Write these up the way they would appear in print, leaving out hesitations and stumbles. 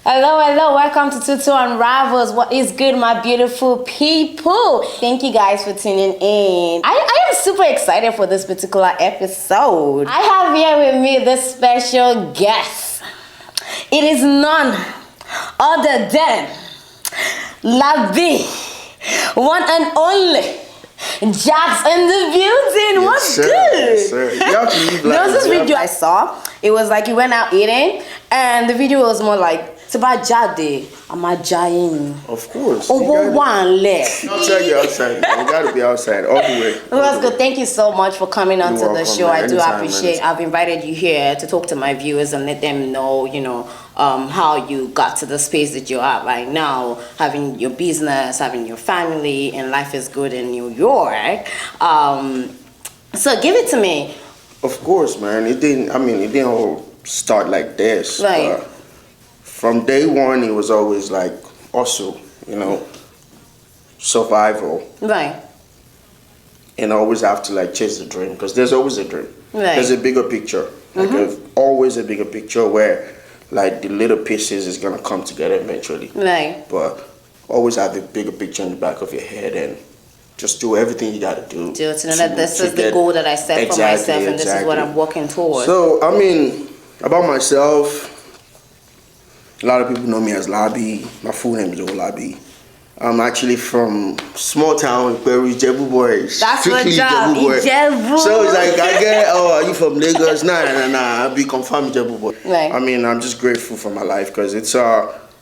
Hello, welcome to Tutu Unravellz. What is good, my beautiful people? Thank you guys for tuning in. I am super excited for this particular episode. I have here with me this special guest. It is none other than Labi, one and only JAGz in the building. What's good? Yes, sir. Y'all can leave There was this video I saw. It was like you went out eating, and the video was more like, it's about Jade. I'm a giant. Of course. Over one leg. I'll tell you outside. You gotta be outside all the way. Well, that's good. Thank you so much for coming onto the welcome, show. man. I do Anytime, appreciate. I've invited you here to talk to my viewers and let them know, how you got to the space that you're at right now, having your business, having your family, and life is good in New York. So give it to me. Of course, man. It didn't all start like this. Right. From day one, it was always like hustle, survival. Right. And I always have to like chase the dream because there's always a dream. Right. There's a bigger picture. Always a bigger picture where like the little pieces is gonna come together eventually. Right. But always have the bigger picture in the back of your head and just do everything you gotta do. Do it. This is the goal that I set for myself, and this is what I'm working towards. So about myself, a lot of people know me as Labi. My full name is Labi. I'm actually from small town where we Jebu boys. That's what job, Jebu. So it's like, are you from Lagos? Nah. I be confirmed Jebu boy. Right. I'm just grateful for my life because it's,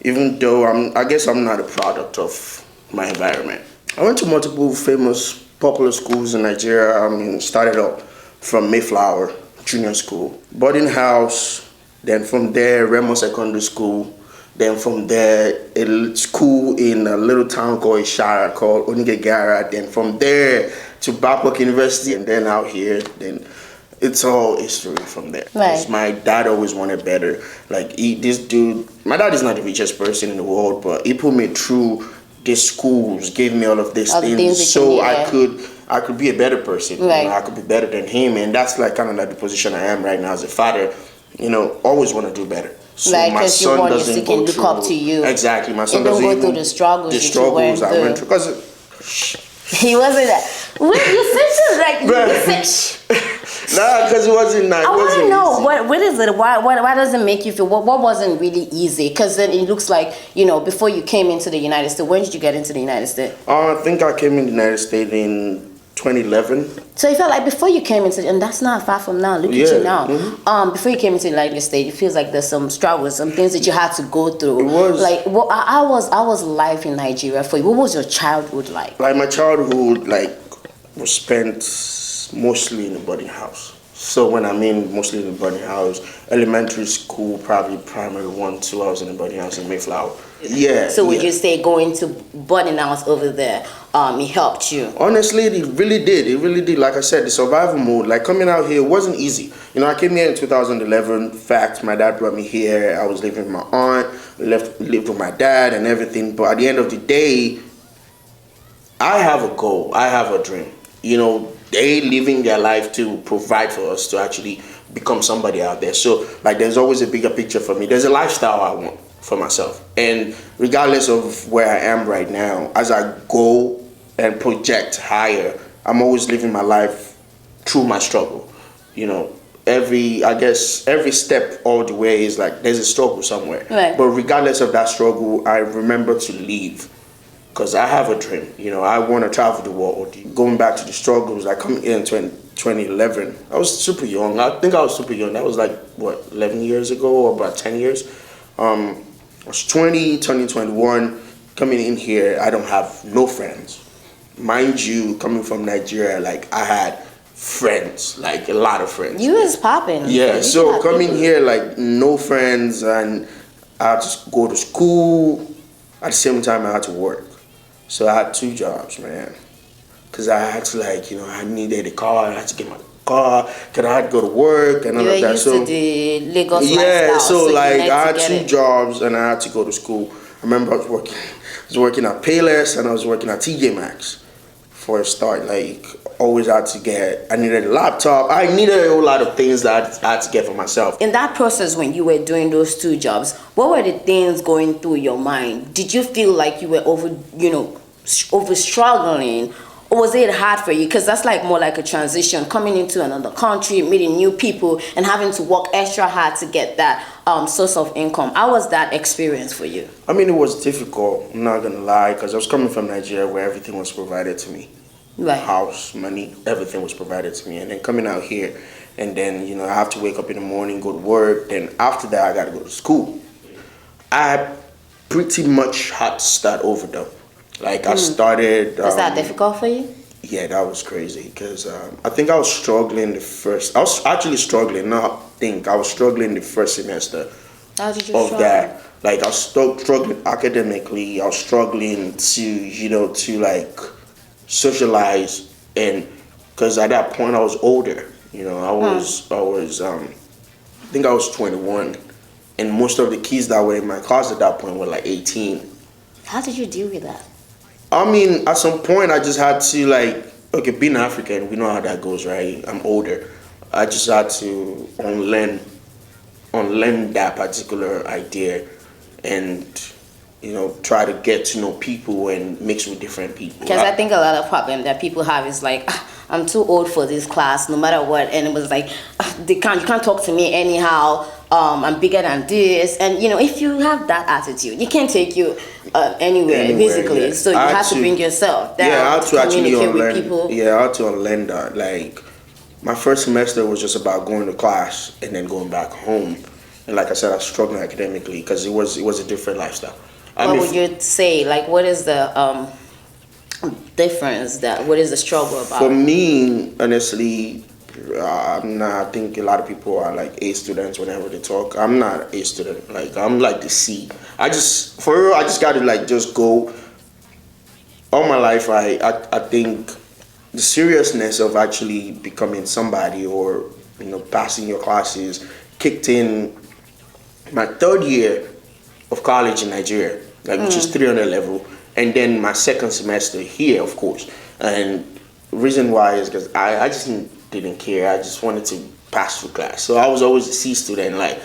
even though I guess I'm not a product of my environment. I went to multiple famous, popular schools in Nigeria. Started up from Mayflower Junior School, boarding house, then from there, Remo Secondary School. Then from there, a school in a little town called Ishara called Onigegara. Then from there to Babcock University, and then out here. Then it's all history from there. Right. My dad always wanted better. Like this dude, my dad is not the richest person in the world, but he put me through these schools, gave me all of these things so I could be a better person. Right. I could be better than him, and that's like kind of like the position I am right now as a father. Always want to do better. So right, my son doesn't he can look up to you. Exactly, my son doesn't doesn't go through the struggles. I went through because he wasn't that. Wait, you said like nah, because it wasn't nice. I want to know what is it? Why does it make you feel? What wasn't really easy? Because then it looks like before you came into the United States. When did you get into the United States? I think I came in the United States in 2011. So you felt like before you came into, and that's not far from now. Look at you now. Before you came into the United States, it feels like there's some struggles, some things that you had to go through. It was like I was life in Nigeria for you. What was your childhood like? Like my childhood, was spent mostly in the boarding house. So when I mean mostly in the boarding house, elementary school, probably primary 1, 2, I was in the boarding house in Mayflower. Yeah. So would you say going to boarding house over there, it helped you? Honestly, it really did. It really did. Like I said, the survival mode, like coming out here, wasn't easy. I came here in 2011. Fact, my dad brought me here. I was living with my aunt, lived with my dad and everything. But at the end of the day, I have a goal. I have a dream. They living their life to provide for us to actually become somebody out there. So there's always a bigger picture for me. There's a lifestyle I want for myself. And regardless of where I am right now, as I go and project higher, I'm always living my life through my struggle. Every step all the way is like there's a struggle somewhere. Right. But regardless of that struggle, I remember to leave. Because I have a dream, I want to travel the world. Going back to the struggles, I come in 2011. I was super young. I think I was super young. That was 11 years ago or about 10 years. I was 20, turning 21. Coming in here, I don't have no friends. Mind you, coming from Nigeria, I had friends, a lot of friends. You was popping. Yeah, so coming here, no friends, and I had to go to school. At the same time, I had to work. So I had 2 jobs, man. Because I had to, I needed a car. I had to get my car. Because I had to go to work and all of that. Used to the Lagos lifestyle. Yeah, so I had 2 jobs and I had to go to school. I remember I was working at Payless and I was working at TJ Maxx. for a start. Like, always had to get, I needed a laptop. I needed a whole lot of things that I had to get for myself. In that process, when you were doing those two jobs, what were the things going through your mind? Did you feel like you were over struggling? Or was it hard for you? Because that's like more like a transition, coming into another country, meeting new people, and having to work extra hard to get that source of income. How was that experience for you? I mean, it was difficult, I'm not gonna lie, because I was coming from Nigeria where everything was provided to me. Right. House, money, everything was provided to me. And then coming out here, and then, I have to wake up in the morning, go to work. Then after that, I got to go to school. I pretty much had to start over though. Like I started. Was that difficult for you? Yeah, that was crazy because I think I was struggling I was actually struggling. I was struggling the first semester. How did you of struggle? that. Like I was struggling academically. I was struggling to like socialize, and because at that point I was older. I think I was 21, and most of the kids that were in my class at that point were like 18. How did you deal with that? I mean, at some point, I just had to being African, we know how that goes, right? I'm older. I just had to unlearn that particular idea and, try to get to know people and mix with different people. Because I think a lot of problem that people have is like, I'm too old for this class, no matter what. And it was like, you can't talk to me anyhow. I'm bigger than this. And, if you have that attitude, you can't take you anywhere, basically. Yeah. So you have to bring yourself down I had to actually communicate with people. Yeah, I had to unlearn that. Like, my first semester was just about going to class and then going back home. And like I said, I was struggling academically because it was a different lifestyle. What would you say? Like, what is the difference? What is the struggle about? For me, honestly, I think a lot of people are like A students whenever they talk. I'm not an A student. Like, I'm like the C. I just got to like just go. All my life, I think the seriousness of actually becoming somebody or, passing your classes kicked in my third year of college in Nigeria, which is 300 level. And then my second semester here, of course. And the reason why is because I just didn't care. I just wanted to pass through class. So I was always a C student. Like,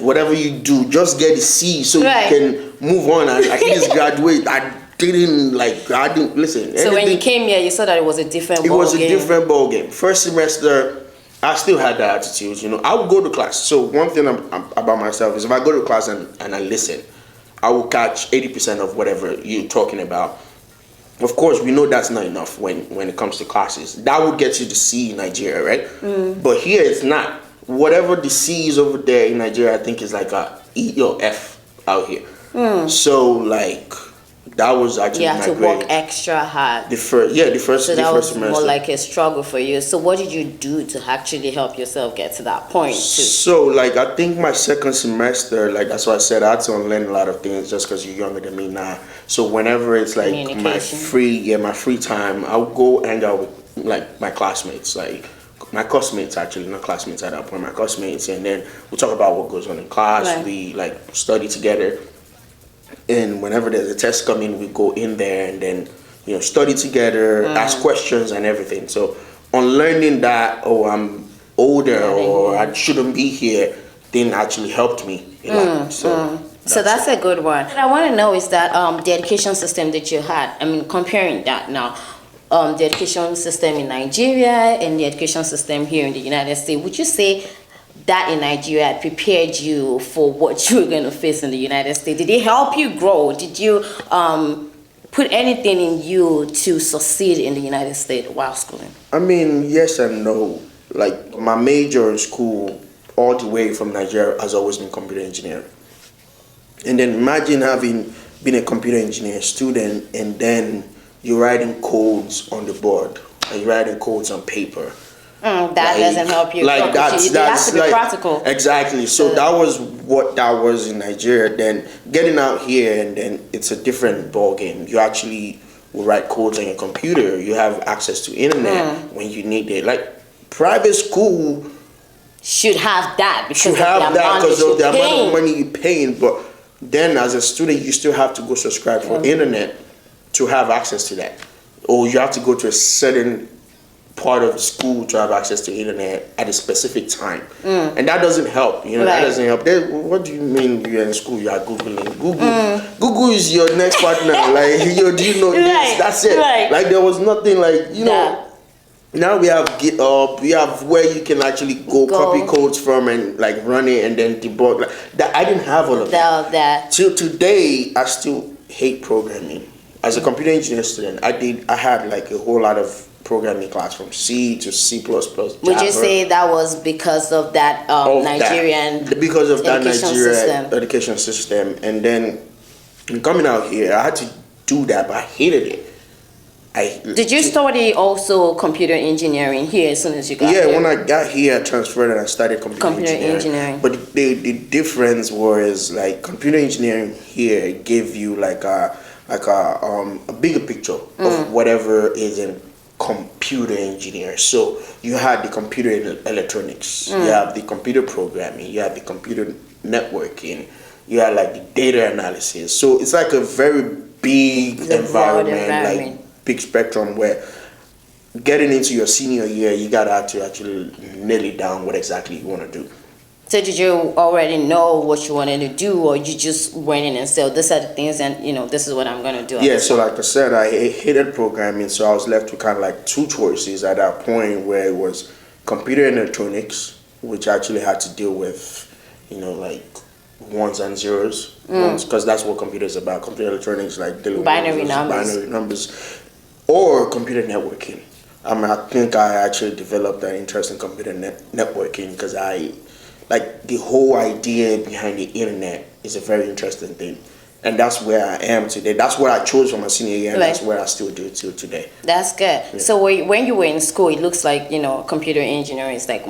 whatever you do, just get a C so you can move on. I can just graduate. I didn't listen. So when you came here, you saw that it was a different ball game. It was a different ball game. First semester, I still had that attitude. I would go to class. So one thing about myself is if I go to class and I listen, I will catch 80% of whatever you're talking about. Of course, we know that's not enough when it comes to classes. That would get you the C in Nigeria, right? But here it's not. Whatever the C is over there in Nigeria, I think is like a E or F out here. So like that was actually my grade. You had to work extra hard. The first So that was semester. more like a struggle for you. So what did you do to actually help yourself get to that point? So like I think my second semester, like that's why I said I had to unlearn a lot of things just because you're younger than me now. So whenever it's like my free time, I'll go hang out with like my classmates, like my classmates actually, not classmates at that point, my classmates, and then we talk about what goes on in class. Right. We like study together. And whenever there's a test coming, we go in there and then, study together, ask questions and everything. So on learning that, I'm older or I shouldn't be here, then actually helped me a lot. So that's a good one. What I want to know is that the education system that you had, comparing that now, the education system in Nigeria and the education system here in the United States, would you say that in Nigeria prepared you for what you were going to face in the United States? Did it help you grow? Did you put anything in you to succeed in the United States while schooling? Yes and no. Like my major in school, all the way from Nigeria, has always been computer engineering. And then imagine having been a computer engineer student and then you're writing codes on the board and you're writing codes on paper. That doesn't help you. Like that's to be practical. Exactly. So that was what that was in Nigeria. Then getting out here and then it's a different ball game. You actually will write codes on your computer. You have access to internet when you need it. Like private school should have that because of the amount of money you're paying. But then as a student, you still have to go subscribe for internet to have access to that. or you have to go to a certain part of the school to have access to internet at a specific time, and that doesn't help. That doesn't help. What do you mean you're in school? You are googling. Google is your next partner. Like, do you know this? That's it. Like, there was nothing like Now we have GitHub. We have where you can actually go copy codes from and like run it and then debug. Like that, I didn't have all of that. Till today, I still hate programming. As a computer engineering student, I had like a whole lot of programming class from C to C++. Java. Would you say that was because of that Nigerian education system? And then coming out here, I had to do that, but I hated it. Did you study also computer engineering here as soon as you got here? Yeah, when I got here, I transferred and I started computer engineering. But the difference was like computer engineering here gave you like a bigger picture of whatever is in computer engineer. So you had the computer electronics, you have the computer programming, you have the computer networking, you have like the data analysis. So it's like a very big environment, like big spectrum, where getting into your senior year, you gotta to actually nail it down what exactly you want to do. So did you already know what you wanted to do, or you just went in and said, these are the things and this is what I'm going to do? Yeah, so like I said, I hated programming, so I was left with kind of like two choices at that point, where it was computer and electronics, which actually had to deal with, like ones and zeros, because that's what computer is about. Computer electronics, like dealing with binary numbers, or computer networking. I think I actually developed an interest in computer networking because like the whole idea behind the internet is a very interesting thing. And that's where I am today. That's what I chose for my senior year, and that's where I still do till today. That's good. Yeah. So when you were in school, it looks like, computer engineering is like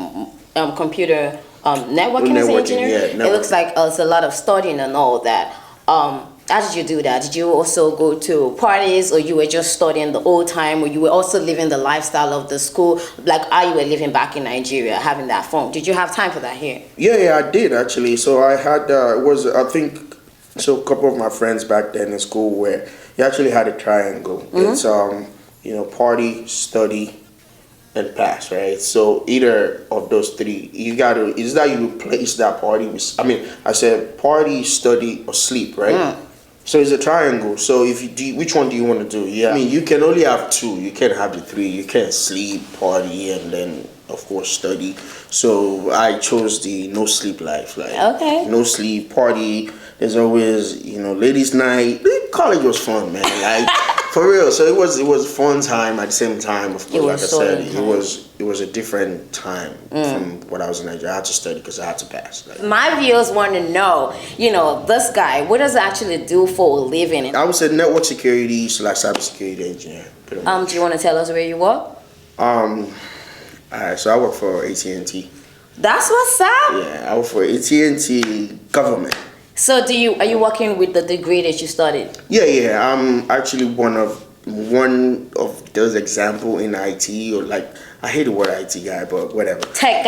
computer networking engineering. Yeah, it looks like it's a lot of studying and all that. How did you do that? Did you also go to parties, or you were just studying the old time, or you were also living the lifestyle of the school, like how you were living back in Nigeria, having that fun? Did you have time for that here? Yeah, I did actually. So I had, a couple of my friends back then in school where you actually had a triangle. It's, party, study, and pass, right? So either of those three, is that you replace that party with, I said party, study, or sleep, right? So it's a triangle. So which one do you want to do? Yeah, you can only have two. You can't have the three. You can't sleep, party, and then of course study. So I chose the no sleep life. Like no sleep, party. There's always ladies' night. College was fun, man. Like for real. So it was fun time at the same time. Of course, like I said, it was a different time from what I was in Nigeria. I had to study because I had to pass. My viewers want to know, this guy, what does he actually do for a living? I would say network security / cybersecurity engineer. Do you want to tell us where you work? So I work for AT&T. That's what's up. Yeah, I work for AT&T government. So are you working with the degree that you studied? Yeah. I'm actually one of those example in IT, or like, I hate the word IT guy, but whatever. Tech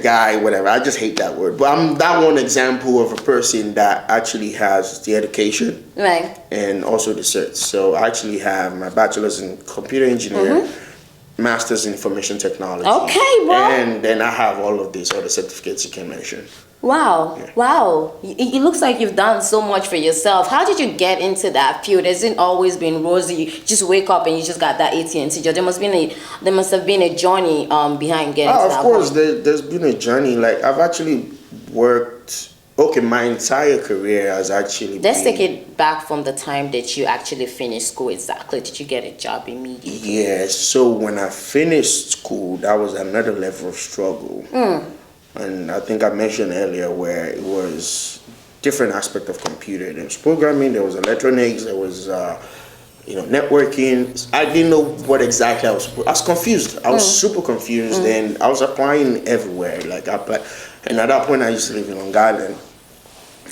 guy, whatever. I just hate that word. But I'm that one example of a person that actually has the education, right, and also the certs. So I actually have my bachelor's in computer engineering, master's in information technology. Okay, bro. And then I have all of these other certificates you can mention. Wow. Yeah. Wow. It looks like you've done so much for yourself. How did you get into that field? Has it always been rosy? You just wake up and you just got that AT&T job. There must have been a journey behind getting to that. Of course, there's been a journey. Like, I've actually worked, my entire career has actually Let's take it back from the time that you actually finished school exactly. Did you get a job immediately? Yeah, so when I finished school, that was another level of struggle. And I think I mentioned earlier where it was different aspect of computer. There was programming, there was electronics, there was networking. I didn't know what exactly I was confused. I was super confused, and I was applying everywhere. And at that point, I used to live in Long Island.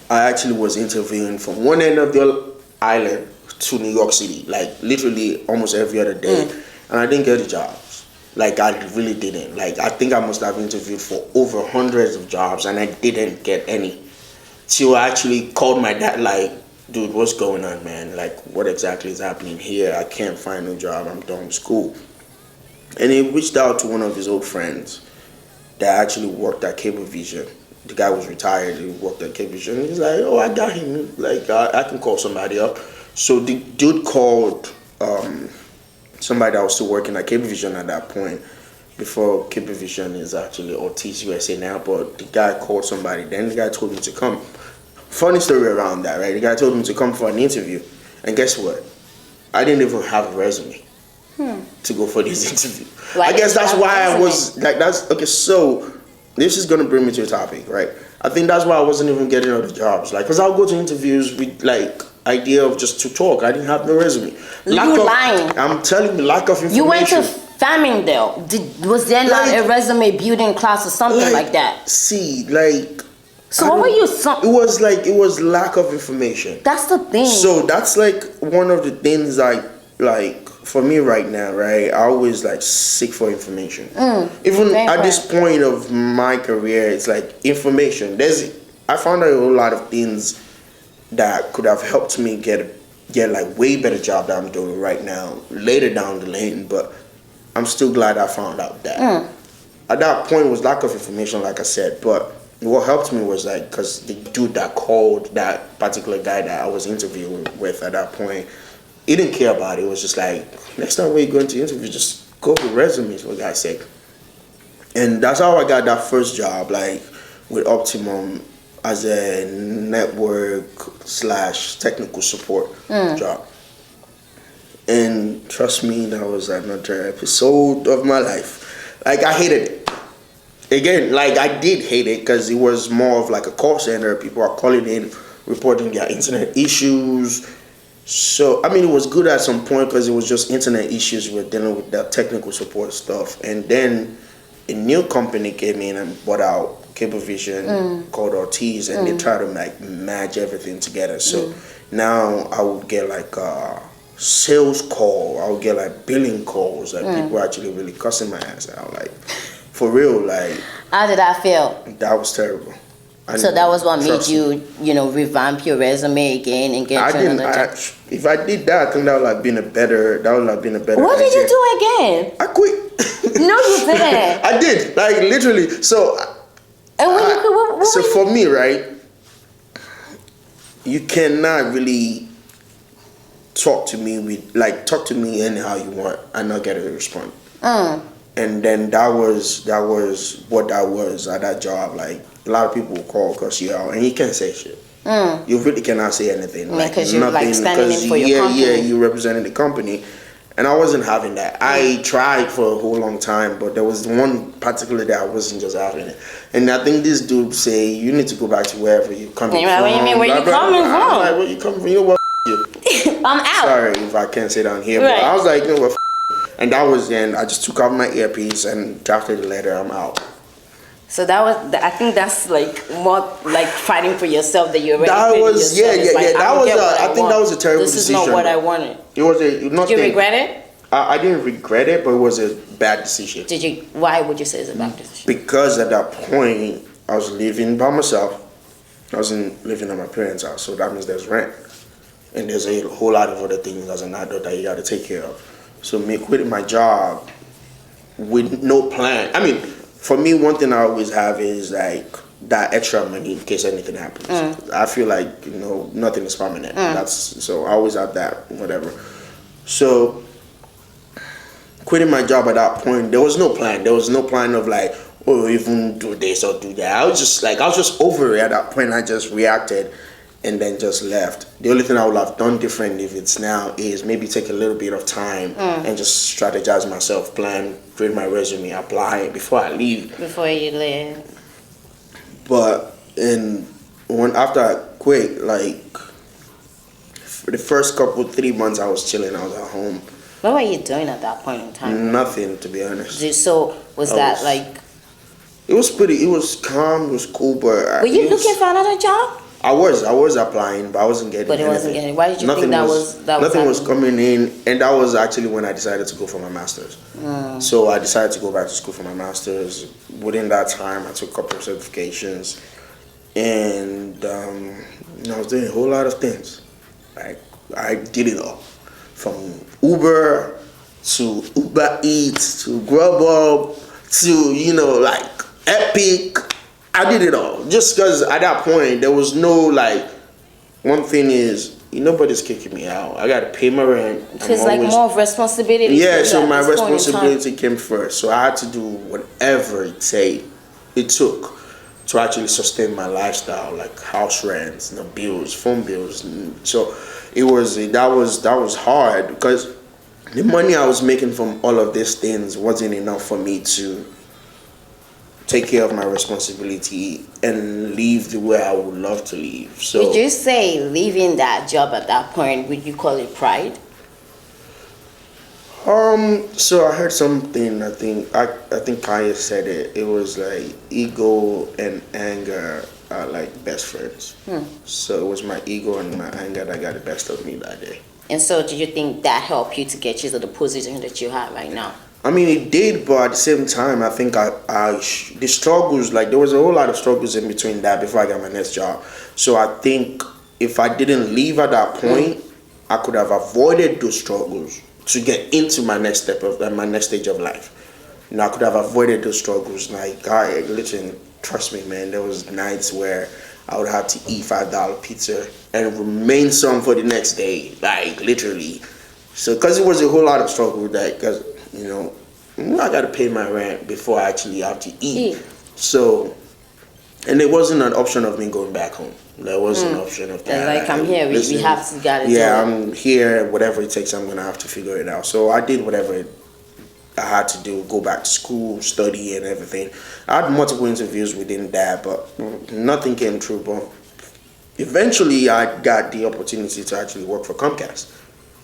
I actually was interviewing from one end of the island to New York City, like literally almost every other day, and I didn't get a job. Like, I really didn't. Like, I think I must have interviewed for over hundreds of jobs, and I didn't get any. Till I actually called my dad, like, dude, what's going on, man? Like, what exactly is happening here? I can't find no job. I'm done with school. And he reached out to one of his old friends that actually worked at Cablevision. The guy was retired. He worked at Cablevision. He's like, oh, I got him. Like, I can call somebody up. So the dude called somebody that was still working at Cablevision at that point, before Cablevision is actually Ortiz USA now. But the guy called somebody. Then the guy told me to come. Funny story around that, right? The guy told me to come for an interview. And guess what? I didn't even have a resume to go for this interview. I guess that's why I was like, that's okay. So this is gonna bring me to a topic, right? I think that's why I wasn't even getting other jobs, like, cause I'll go to interviews with like idea of just to talk. I didn't have no resume. Lying. I'm telling you, lack of information. You went to Farmingdale. Was there not a resume building class or something like that? See, like. So what were you? It was lack of information. That's the thing. So that's like one of the things like for me right now, right? I always like seek for information. Even at this point of my career, it's like information. I found out a whole lot of things that could have helped me get like way better job that I'm doing right now later down the lane. But I'm still glad I found out that. At that point, it was lack of information, like I said, but. What helped me was like, because the dude that called that particular guy that I was interviewing with at that point, he didn't care about it. It was just like, next time when you go into interview, just go with resumes, for God's sake. And that's how I got that first job, like with Optimum as a network/technical support job. And trust me, that was another episode of my life. Like, I hated it. Again, like, I did hate it because it was more of like a call center. People are calling in, reporting their internet issues. So, I mean, it was good at some point because it was just internet issues. We were dealing with that technical support stuff. And then a new company came in and bought out Cablevision called Ortiz, and they tried to like match everything together. So now I would get like a sales call. I would get like billing calls. Like people actually really cussing my ass out. Like, for real, like. How did that feel? That was terrible. So that was what made you, revamp your resume again and get another job? If I did that, I think that would have been a better. What did you do again? I quit. No, you didn't. I did, like, literally. So. And when you quit, so for me, right, you cannot really talk to me anyhow you want and not get a response. And then that was what that was at that job. Like, a lot of people will call, cuss you out, and you can't say shit. You really cannot say anything. Because you're like standing in for your company. Yeah, you representing the company. And I wasn't having that. I tried for a whole long time, but there was one particular day I wasn't just having it. And I think this dude say, you need to go back to wherever you're coming from. What do you mean, where you coming from? I'm like, where you coming from? You know what, you. I'm out. Sorry if I can't say down here, but I was like, you know what, and that was then. I just took out my earpiece and drafted the letter. I'm out. So that was, I think that's like more like fighting for yourself that you already. That was yourself. I think that was a terrible decision. This is not what I wanted. It was Did you regret it? I didn't regret it, but it was a bad decision. Why would you say it's a bad decision? Because at that point I was living by myself. I wasn't living at my parents' house, so that means there's rent, and there's a whole lot of other things as an adult that you got to take care of. So me quitting my job with no plan. I mean, for me, one thing I always have is like that extra money in case anything happens. I feel like, nothing is permanent. So I always have that, whatever. So quitting my job at that point, there was no plan. There was no plan of like, oh, even do this or do that. I was just over it at that point. I just reacted and then just left. The only thing I would have done different if it's now is maybe take a little bit of time and just strategize myself, plan, create my resume, apply before I leave. Before you leave. But after I quit, like for the first 3 months I was chilling, I was at home. What were you doing at that point in time? Nothing, to be honest. So was that like? It was calm, it was cool, but. Were you looking for another job? I was applying, but I wasn't getting anything. But it wasn't getting. Why did you think that was nothing was coming in, and that was actually when I decided to go for my master's. So I decided to go back to school for my master's. Within that time, I took a couple of certifications, and I was doing a whole lot of things. Like I did it all, from Uber to Uber Eats to Grubhub to like Epic. I did it all just because at that point there was no like. One thing is, nobody's kicking me out. I gotta pay my rent. It's like more of responsibility. Yeah, so my responsibility came first. So I had to do whatever it took to actually sustain my lifestyle, like house rents, bills, phone bills. So that was hard because the money I was making from all of these things wasn't enough for me to take care of my responsibility and live the way I would love to live. So would you say leaving that job at that point, would you call it pride? So I heard something, I think Kanye said it. It was like ego and anger are like best friends. So it was my ego and my anger that got the best of me that day. And so do you think that helped you to get you to the position that you have right now? I mean, it did, but at the same time, I think the struggles, like there was a whole lot of struggles in between that before I got my next job. So I think if I didn't leave at that point, I could have avoided those struggles to get into my next my next stage of life. I could have avoided those struggles. Like, literally, trust me, man, there was nights where I would have to eat $5 pizza and remain some for the next day, like literally. So, because it was a whole lot of struggle with that, because I got to pay my rent before I actually have to eat. So, and it wasn't an option of me going back home. There was an option of that. Like, I'm here, we have to got it. Yeah, I'm here, whatever it takes, I'm going to have to figure it out. So I did whatever I had to do, go back to school, study and everything. I had multiple interviews within that, but nothing came true. But eventually I got the opportunity to actually work for Comcast.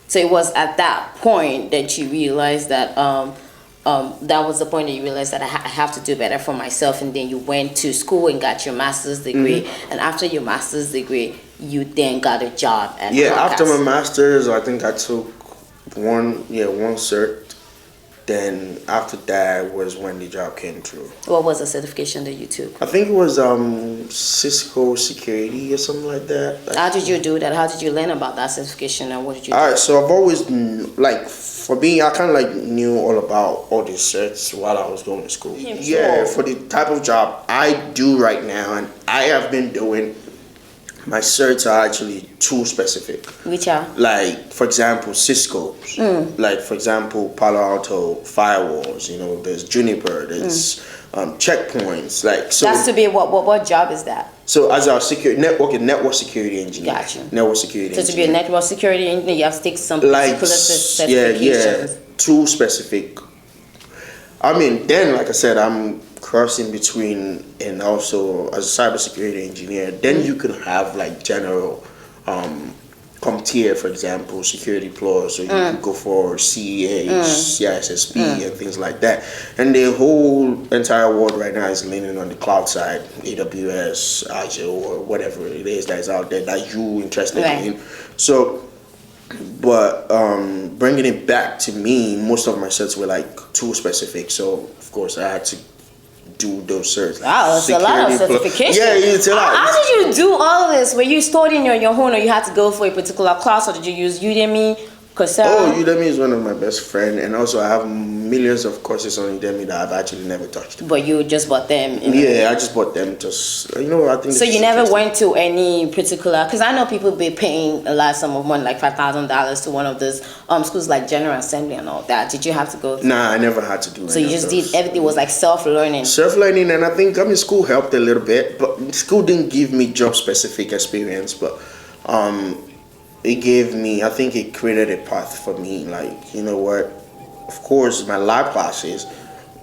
So it was at that point that you realized that that was the point that you realized that I have to do better for myself, and then you went to school and got your master's degree, and after your master's degree, you then got a job at Comcast. After my master's, I think I took one cert. Then after that was when the job came through. What was the certification that you took? I think it was Cisco Security or something like that. How did you do that? How did you learn about that certification, and what did you do? Alright, so I've always, like, for me, I kind of like knew all about all these certs while I was going to school. Yeah, for the type of job I do right now, and I have been doing, my certs are actually tool specific. Which are? Like, for example, Cisco's. Like, for example, Palo Alto firewalls. There's Juniper. There's checkpoints. Like, so that's to be what job is that? So as our network security engineer. Gotcha. Network security engineer. So to be a network security engineer, you have to take some particular certifications. Yeah, tool specific. I mean, then like I said, I'm crossing between, and also as a cybersecurity engineer, then you could have like general CompTIA, for example, security plus, or you could go for CEA, CISSP, and things like that. And the whole entire world right now is leaning on the cloud side, AWS, Azure, or whatever it is that is out there that you're interested in. So, but bringing it back to me, most of my sets were like tool specific. So, of course, I had to do those certs. Wow, it's a lot of certification. Yeah, it's a lot. How did you do all this? Were you studying on your own, or you had to go for a particular class, or did you use Udemy, Coursera? Oh, Udemy is one of my best friends, and also I have millions of courses on Udemy that I've actually never touched. But you just bought them? Yeah, I just bought them. Just I think. So you never went to any particular? Because I know people be paying a large sum of money, like $5,000, to one of those schools like General Assembly and all that. Did you have to go? Nah, I never had to do. So you just did everything was like self-learning. Self-learning, and I think school helped a little bit, but school didn't give me job-specific experience, but it gave me, I think it created a path for me. Like, you know what? Of course, my lab classes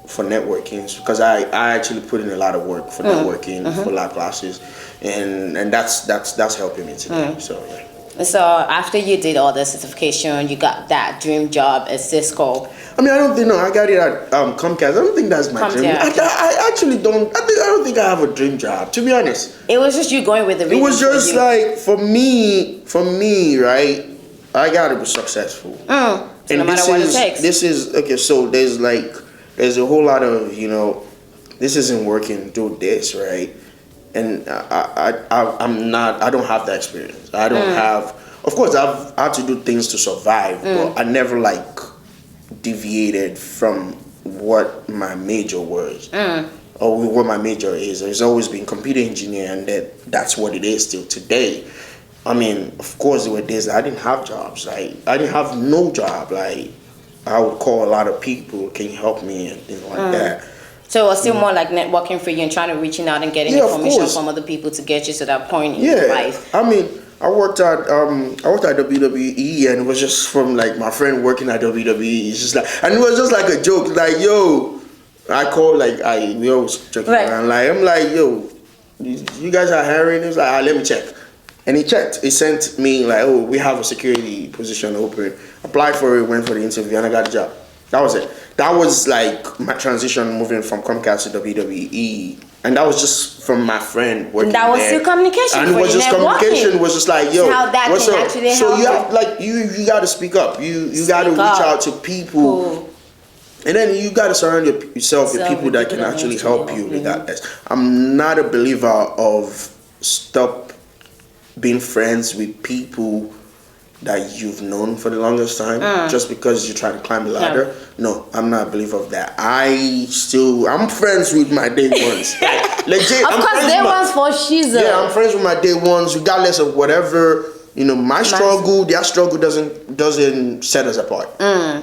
for networking, because I actually put in a lot of work for networking, for lab classes, and that's helping me today. So yeah. So after you did all the certification, you got that dream job at Cisco. I mean, I don't think, no, I got it at Comcast. I don't think that's my dream. I actually don't. I don't think I have a dream job, to be honest. It was just you going with the. It was just like for me, right? I gotta be successful. So no matter what it takes. This is okay. So there's a whole lot of this isn't working. Do this, right? And I don't have that experience. I don't have of course, I've had to do things to survive, but I never like deviated from what my major was. Or what my major is. It's always been computer engineer, and that's what it is still today. I mean, of course, there were days that I didn't have jobs. Like, I didn't have no job. Like, I would call a lot of people, can you help me, and things like that. So it was still more like networking for you and trying to reaching out and getting information from other people to get you to that point in your life. I mean, I worked at WWE, and it was just from like my friend working at WWE. It's just like, and it was just like a joke. Like, yo, I called, like, we always joking around. Like, I'm like, yo, you guys are hiring? He was like, let me check. And he checked. He sent me like, oh, we have a security position open. Applied for it, went for the interview, and I got a job. That was it. That was like my transition moving from Comcast to WWE. And that was just from my friend working there. That was still communication. And it was just communication. Was just like, yo, how that what's can up? Actually so help you have, like, you got to speak up. You got to reach out to people. And then you got to surround yourself with people that can actually help you regardless. I'm not a believer of stop being friends with people that you've known for the longest time just because you're trying to climb the ladder. No, I'm not a believer of that. I'm friends with my day ones. Like, legit, of course, day ones for shizzle. Yeah, I'm friends with my day ones regardless of whatever. You know, my struggle, their struggle doesn't set us apart.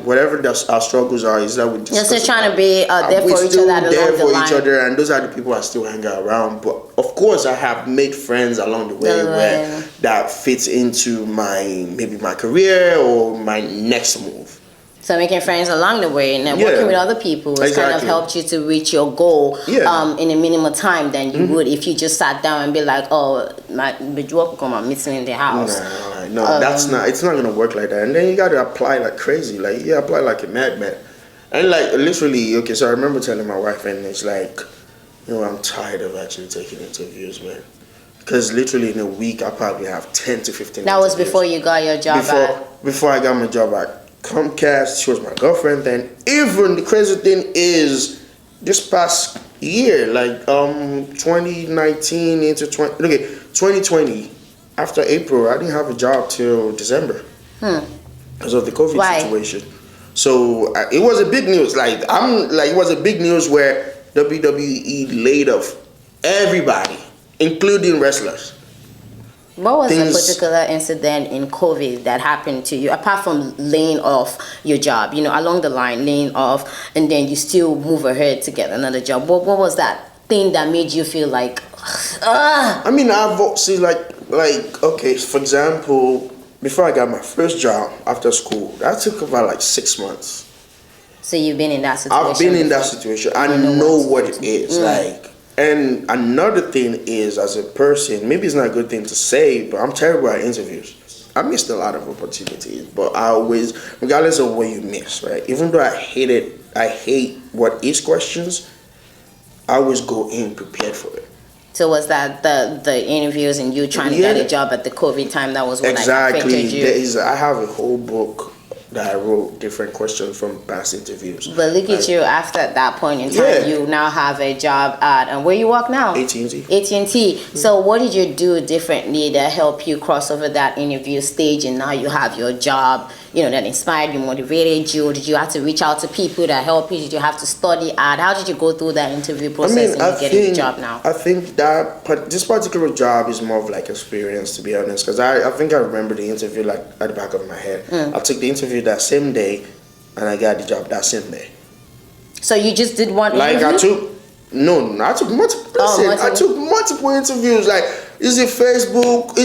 Whatever our struggles are, is that we just. You're still trying to be there for each other. There for each other, and those are the people I still hang around. But of course, I have made friends along the way where that fits into maybe my career or my next move. So making friends along the way and working with other people has kind of helped you to reach your goal in a minimal time than you would if you just sat down and be like, oh, my job come and meet me in the house. No, that's not. It's not gonna work like that. And then you got to apply like crazy. Like, apply like a madman. And like literally, okay. So I remember telling my wife, and it's like, I'm tired of actually taking interviews, man. Because literally in a week, I probably have 10 to 15. That was before you got your job back. Before I got my job back. Comcast, she was my girlfriend then. Even the crazy thing is, this past year, like 2019 into 2020, after April, I didn't have a job till December because of the COVID situation. So it was a big news. It was a big news where WWE laid off everybody, including wrestlers. What was a particular incident in COVID that happened to you, apart from laying off your job, along the line, laying off, and then you still move ahead to get another job? What was that thing that made you feel like, I mean, I've seen okay, for example, before I got my first job after school, that took about 6 months. So you've been in that situation? I've been in that situation. I know what it is. And another thing is, as a person, maybe it's not a good thing to say, but I'm terrible at interviews. I missed a lot of opportunities, but I always, regardless of what you miss, right? Even though I hate what is questions, I always go in prepared for it. So was that the interviews and you trying to get a job at the COVID time, that was what affected you? I have a whole book that I wrote different questions from past interviews. But look at you, after that point in time, you now have a job at, and where you work now? AT&T. AT&T. So what did you do differently to help you cross over that interview stage and now you have your job, that inspired you, motivated you? Did you have to reach out to people that help you? Did you have to study art? How did you go through that interview process and get a job now? I think that this particular job is more of experience, to be honest, because I think I remember the interview at the back of my head. I took the interview that same day and I got the job that same day. So you just did one interview? I took multiple. I took multiple interviews. Is it Facebook?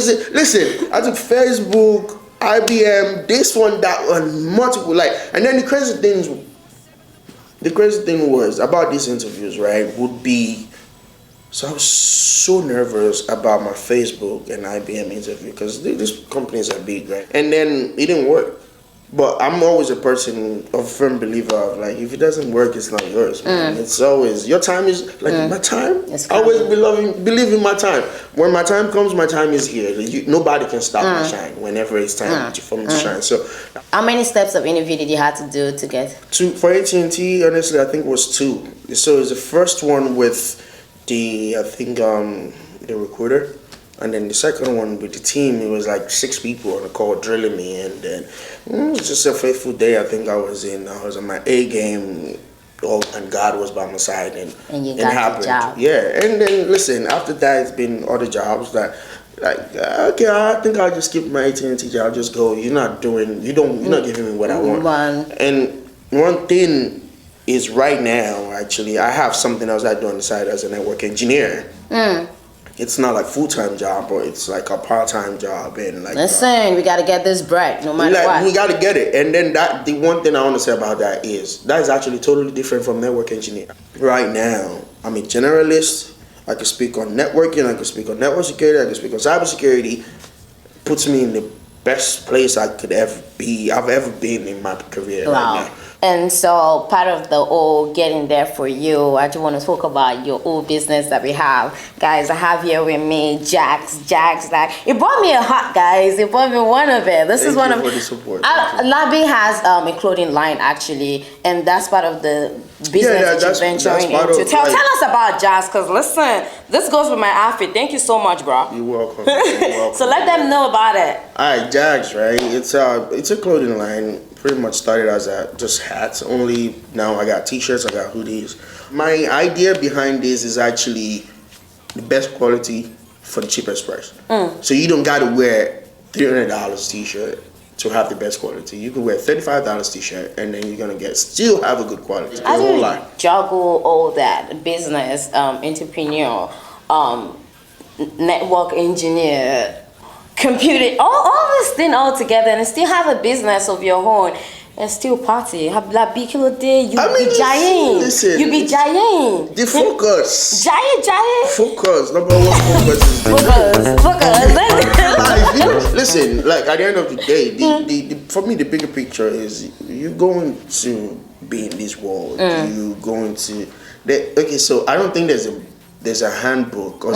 I took Facebook, IBM, this one, that one, multiple. And then the crazy thing was about these interviews, right? So I was so nervous about my Facebook and IBM interview because these companies are big, right? And then it didn't work. But I'm always a firm believer of if it doesn't work, it's not yours, man. It's always, your time is, my time. I always believe in my time. When my time comes, my time is here. Nobody can stop my shine whenever it's time for me to shine. So, how many steps of interview did you have to do to get? For AT&T, honestly, I think it was 2. So it's the first one with the recruiter. And then the second one with the team, it was like 6 people on the call drilling me. And then it was just a faithful day. I think I was on my A game. And God was by my side, and you it got happened. the job. Yeah, and then listen, after that, it's been other jobs that, like, okay, I think I'll just skip my AT&T job. I'll just go. You're not giving me what I want. And one thing is right now, actually, I have something else I do on the side as a network engineer. It's not like full-time job, but it's like a part-time job, and like. Listen, we gotta get this bread, no matter what. We gotta get it, and then the one thing I want to say about that is actually totally different from network engineer. Right now, I'm a generalist. I can speak on networking. I can speak on network security. I can speak on cybersecurity. Puts me in the best place I could ever be. I've ever been in my career right now. And so part of the old getting there for you, I just want to talk about your old business that we have. Guys, I have here with me JAGz. Like, it brought me a hat, guys. It brought me one of it. This is one of the support. Labi has a clothing line actually, and that's part of the business that you're venturing into. Tell us about JAGz, because listen, this goes with my outfit. Thank you so much, bro. You're welcome. You're welcome. So let them know about it. Alright, JAGz, right? It's a clothing line. Pretty much started as just hats. Only now I got t-shirts, I got hoodies. My idea behind this is actually the best quality for the cheapest price. So you don't gotta wear $300 t-shirt to have the best quality. You can wear $35 t-shirt and then you're gonna still have a good quality. How do you juggle all that? Business, entrepreneur, network engineer, computer, all this thing all together, and still have a business of your own and still party. Have like big kilo day, you be giant. Listen, you be giant. The focus. Giant. Focus. Number one focus is focus. Listen, like at the end of the day, for me the bigger picture is you're going to be in this world. You're going to okay, so I don't think there's a handbook or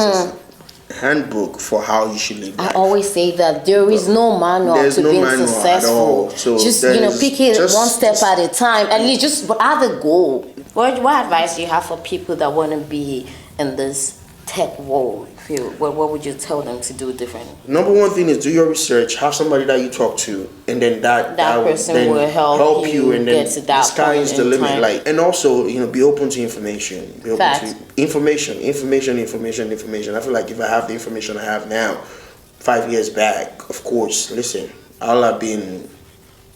handbook for how you should live life. I always say that there is no manual to being successful. So just pick it one step at a time, and you just have a goal. What advice do you have for people that want to be in this tech world field? What would you tell them to do different? Number one thing is do your research. Have somebody that you talk to, and then that person will help you, and then get to that the sky is the limit. Time. Like, and also be open to information. Be open to information. I feel like if I have the information I have now, 5 years back, of course, listen, I'll have been,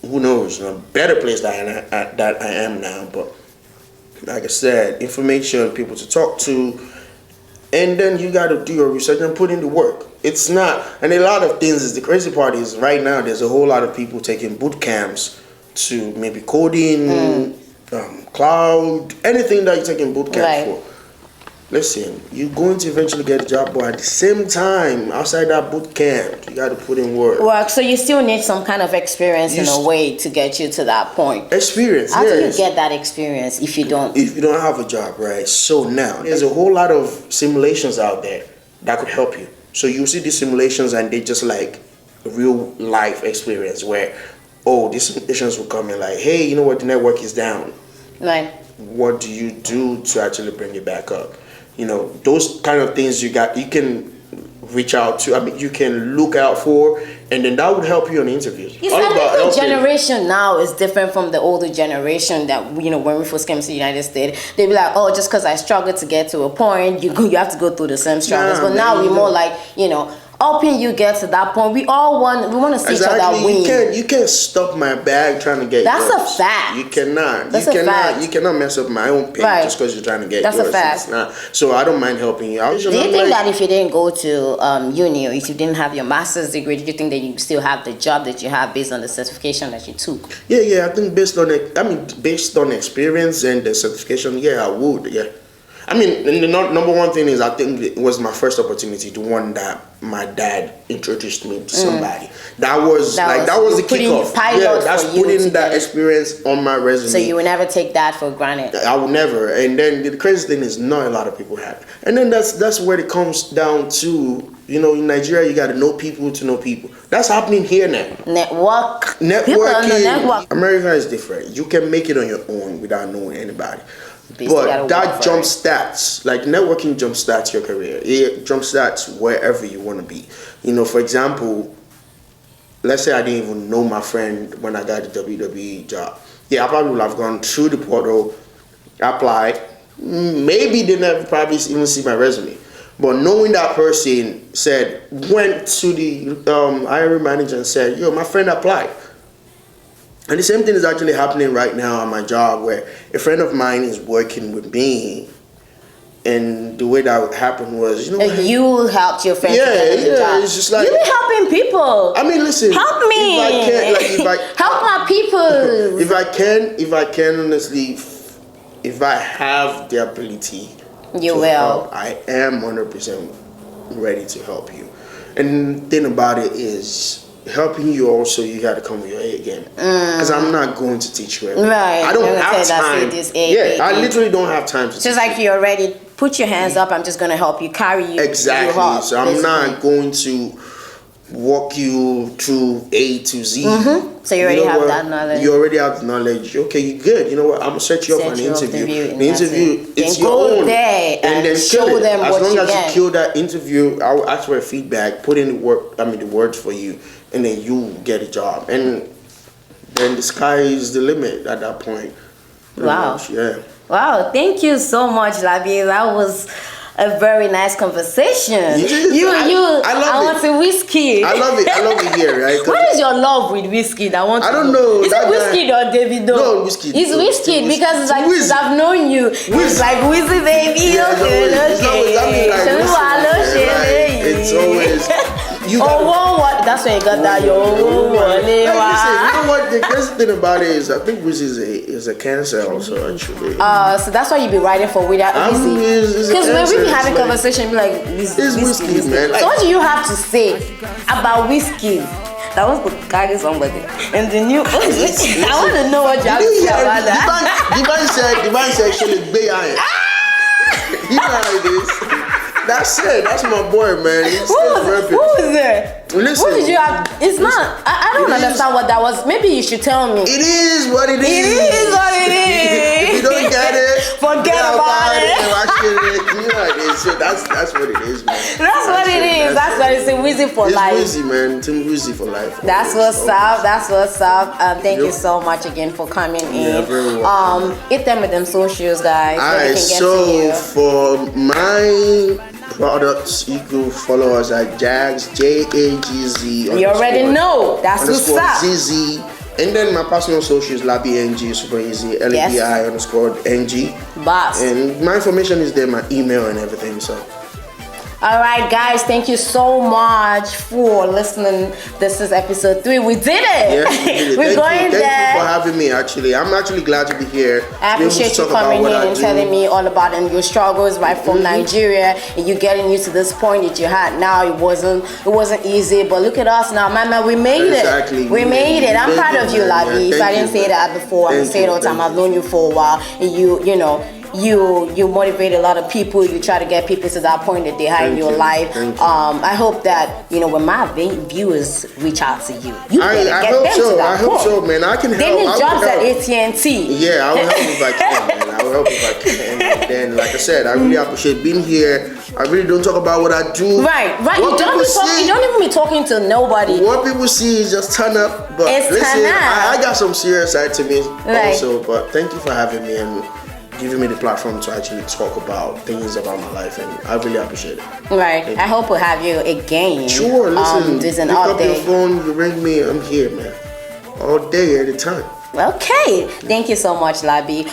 who knows, in a better place that I am now. But like I said, information, people to talk to. And then you got to do your research and put in the work. It's not, and a lot of things is the crazy part is right now there's a whole lot of people taking boot camps to maybe coding, cloud, anything that you're taking boot camp for. Listen, you're going to eventually get a job, but at the same time, outside that boot camp, you got to put in work. So you still need some kind of experience in a way to get you to that point. Experience, How do you get that experience if you don't? If you don't have a job, right? So now, there's a whole lot of simulations out there that could help you. So you see these simulations and they just like a real life experience where, these simulations will come in like, hey, you know what, the network is down. Right. What do you do to actually bring it back up? Those kind of things you can reach out to. I mean, you can look out for, and then that would help you on interviews. I think the generation now is different from the older generation that, when we first came to the United States, they'd be like, just because I struggled to get to a point, you have to go through the same struggles. But now we're more like, helping you get to that point. We want to see each other win. You can't stop my bag trying to get That's yours. A fact. You cannot. That's a fact. You cannot mess up my own pay just because you're trying to get yours. That's a fact. It's not. So I don't mind helping you. Do you think that if you didn't go to uni, or if you didn't have your master's degree, do you think that you still have the job that you have based on the certification that you took? Yeah. I think based on experience and the certification, I would. Yeah. I mean, the number one thing is I think it was my first opportunity, the one that my dad introduced me to somebody. That was the kickoff. That's putting that experience on my resume. So you would never take that for granted. I would never. And then the crazy thing is not a lot of people have. And then that's where it comes down to, in Nigeria you got to know people to know people. That's happening here now. Networking. America is different. You can make it on your own without knowing anybody. But that jump starts, like networking jump starts your career. It jump starts wherever you want to be. You know, for example, let's say I didn't even know my friend when I got the WWE job. Yeah, I probably would have gone through the portal, applied. Maybe they never probably even see my resume. But knowing that person went to the hiring manager and said, yo, my friend applied. And the same thing is actually happening right now at my job, where a friend of mine is working with me. And the way that happened was, you know, you helped your friend. Yeah, it's just like you be helping people. I mean, listen, help me. Help my people. If I can honestly, if I have the ability, you will. Help, I am 100% ready to help you. And the thing about it is, helping you also, you got to come with your A game. Because I'm not going to teach you everything. Right. I don't have time. I literally don't have time to just like you're ready. Put your hands up. I'm just going to help you, carry you. Exactly. So I'm not going to walk you through A to Z. So you already have that knowledge. You already have the knowledge. Okay, you're good. You know what? I'm going to set you up for an interview. The interview, it's your own. There and then show them what you As long as you kill that interview, I'll ask for feedback, put in the words for you, and then you get a job. And then the sky is the limit at that point. Wow. Much, yeah. Wow, thank you so much, Labi. That was a very nice conversation. I want a whiskey. I love it here, right? What is your love with whiskey? I don't know. Is it whiskey or Davido? No, whiskey. It's whiskey because it's like since I've known you. It's like whiskey, baby. It's always. That's where you got that. You know what? The crazy thing about it is, I think whiskey is a cancer also, actually. So that's why you be writing for without whiskey. Because when we be having conversation, be like, it's whiskey, man. So what do you have to say about whiskey? That was to carry somebody. And the new, I want to know what you have to say about that. The man said, actually, you know how it is. That's it. That's my boy, man. Who is it? Listen. Who did you have? It's not. I don't understand what that was. Maybe you should tell me. It is what it is. It is what it is. If you don't get it, forget about it. You know what it is. So that's what it is, man. That's what it is. That's what it's a Wheezy for life. It's Wheezy, man. It's Wheezy for life. That's what's up. That's what's up. Thank you so much again for coming in. Yeah, very welcome. Hit them with them socials, guys. Alright, so for my products, you can follow us at JAGz, JAGZ. You already know. That's what's up. ZZ. And then my personal socials, LabiNG, super easy, LABI_NG. Boss. And my information is there, my email and everything. So. All right, guys, thank you so much for listening. This is episode 3. We did it. Yes, we did it. We're going there. Thank you for having me, actually. I'm actually glad to be here. I appreciate you coming in and telling me all about your struggles right from Nigeria and you getting used to this point that you had now. It wasn't easy, but look at us now. Mama, we made it. We made it. I'm proud of you, Labi. If I didn't say that before, I'm going to say it all the time. I've known you for a while and you know, you motivate a lot of people. You try to get people to that point that they are in your life. I hope that when my viewers reach out to you, better get them to that point. I hope so, man. I can help. They need jobs at AT&T. Yeah, I will help if I can, man. I will help if I can. And then, like I said, I really appreciate being here. I really don't talk about what I do. Right. You don't even be talking to nobody. What people see is just turn up. But listen, I got some serious side to me also. But thank you for having me and giving me the platform to actually talk about things about my life, and I really appreciate it. Right. I hope we'll have you again. Sure. Listen, there's an pick up your update. phone, you ring me, I'm here, man. All day, at a time. Okay. Thank you so much, Labi.